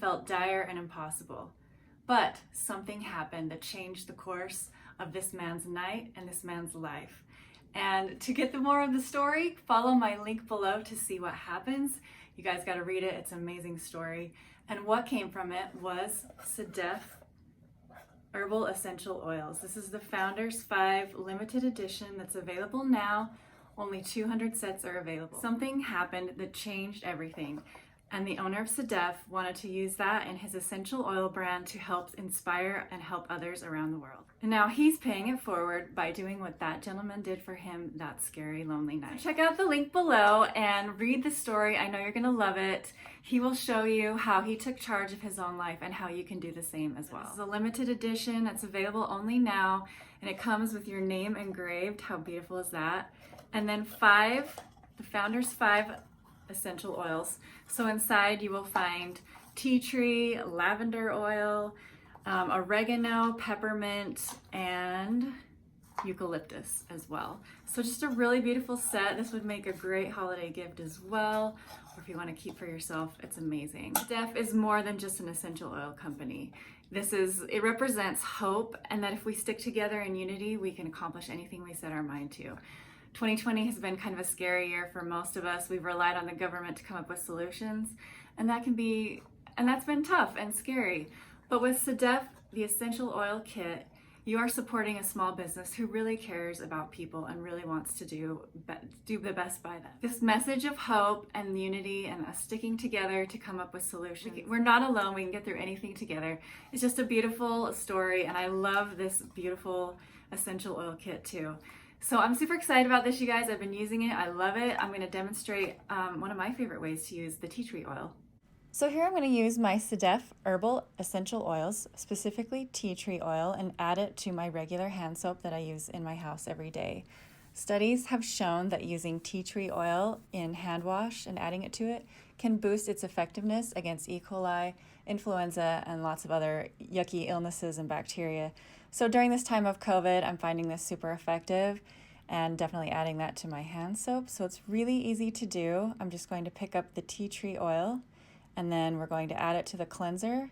felt dire and impossible. But something happened that changed the course of this man's night and this man's life. And to get the more of the story, follow my link below to see what happens. You guys got to read it. It's an amazing story. And what came from it was Sedef Herbal Essential Oils. This is the Founders 5 limited edition that's available now. Only 200 sets are available. Something happened that changed everything. And the owner of Sedef wanted to use that in his essential oil brand to help inspire and help others around the world. And now he's paying it forward by doing what that gentleman did for him that scary, lonely night. So check out the link below and read the story. I know you're gonna love it. He will show you how he took charge of his own life and how you can do the same as well. This is a limited edition that's available only now, and it comes with your name engraved. How beautiful is that? And then the Founders 5 essential oils. So inside you will find tea tree, lavender oil, oregano, peppermint, and eucalyptus as well. So just a really beautiful set. This would make a great holiday gift as well, or if you want to keep for yourself, it's amazing. Sedef is more than just an essential oil company. It represents hope, and that if we stick together in unity, we can accomplish anything we set our mind to. 2020 has been kind of a scary year for most of us. We've relied on the government to come up with solutions, and that's been tough and scary. But with Sedef, the essential oil kit, you are supporting a small business who really cares about people and really wants to do the best by them. This message of hope and unity and us sticking together to come up with solutions. We're not alone, we can get through anything together. It's just a beautiful story, and I love this beautiful essential oil kit too. So I'm super excited about this, you guys. I've been using it. I love it. I'm going to demonstrate one of my favorite ways to use the tea tree oil. So here I'm going to use my Sedef Herbal Essential Oils, specifically tea tree oil, and add it to my regular hand soap that I use in my house every day. Studies have shown that using tea tree oil in hand wash and adding it to it can boost its effectiveness against E. coli, influenza, and lots of other yucky illnesses and bacteria. So during this time of COVID, I'm finding this super effective and definitely adding that to my hand soap. So it's really easy to do. I'm just going to pick up the tea tree oil, and then we're going to add it to the cleanser.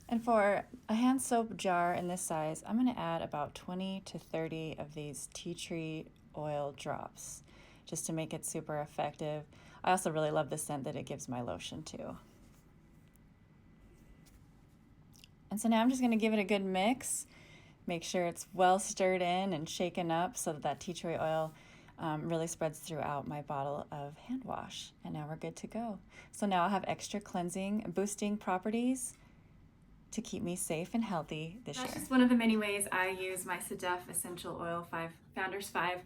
And for a hand soap jar in this size, I'm going to add about 20 to 30 of these tea tree oil drops just to make it super effective. I also really love the scent that it gives my lotion too. And so now I'm just going to give it a good mix. Make sure it's well stirred in and shaken up so that tea tree oil really spreads throughout my bottle of hand wash. And now we're good to go. So now I'll have extra cleansing and boosting properties to keep me safe and healthy this year. That's just one of the many ways I use my Sedef Essential Oil Founders 5.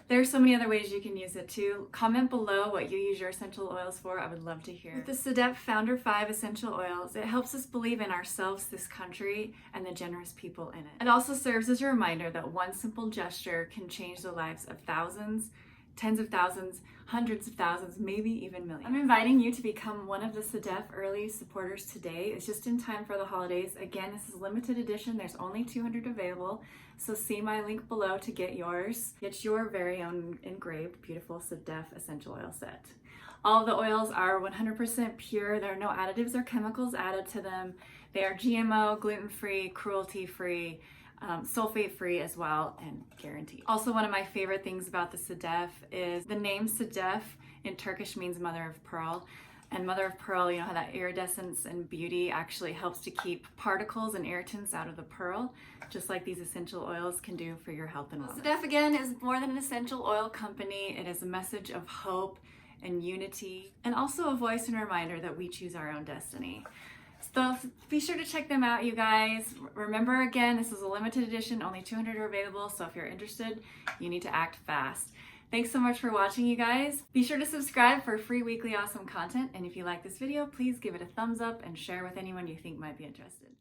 There's so many other ways you can use it too. Comment below what you use your essential oils for. I would love to hear. With the Sedef Founder 5 essential oils, it helps us believe in ourselves, this country, and the generous people in it. It also serves as a reminder that one simple gesture can change the lives of thousands, tens of thousands, hundreds of thousands, maybe even millions. I'm inviting you to become one of the Sedef early supporters today. It's just in time for the holidays. Again, this is limited edition. There's only 200 available. So see my link below to get yours. Get your very own engraved, beautiful Sedef essential oil set. All of the oils are 100% pure. There are no additives or chemicals added to them. They are GMO, gluten-free, cruelty-free, sulfate-free as well, and guaranteed. Also, one of my favorite things about the Sedef is the name Sedef in Turkish means mother of pearl. And mother of pearl, you know how that iridescence and beauty actually helps to keep particles and irritants out of the pearl, just like these essential oils can do for your health and wellness. Sedef, again, is more than an essential oil company. It is a message of hope and unity, and also a voice and reminder that we choose our own destiny. So be sure to check them out, you guys. Remember, again, this is a limited edition. Only 200 are available, so if you're interested, you need to act fast. Thanks so much for watching, you guys. Be sure to subscribe for free weekly awesome content, and if you like this video, please give it a thumbs up and share with anyone you think might be interested.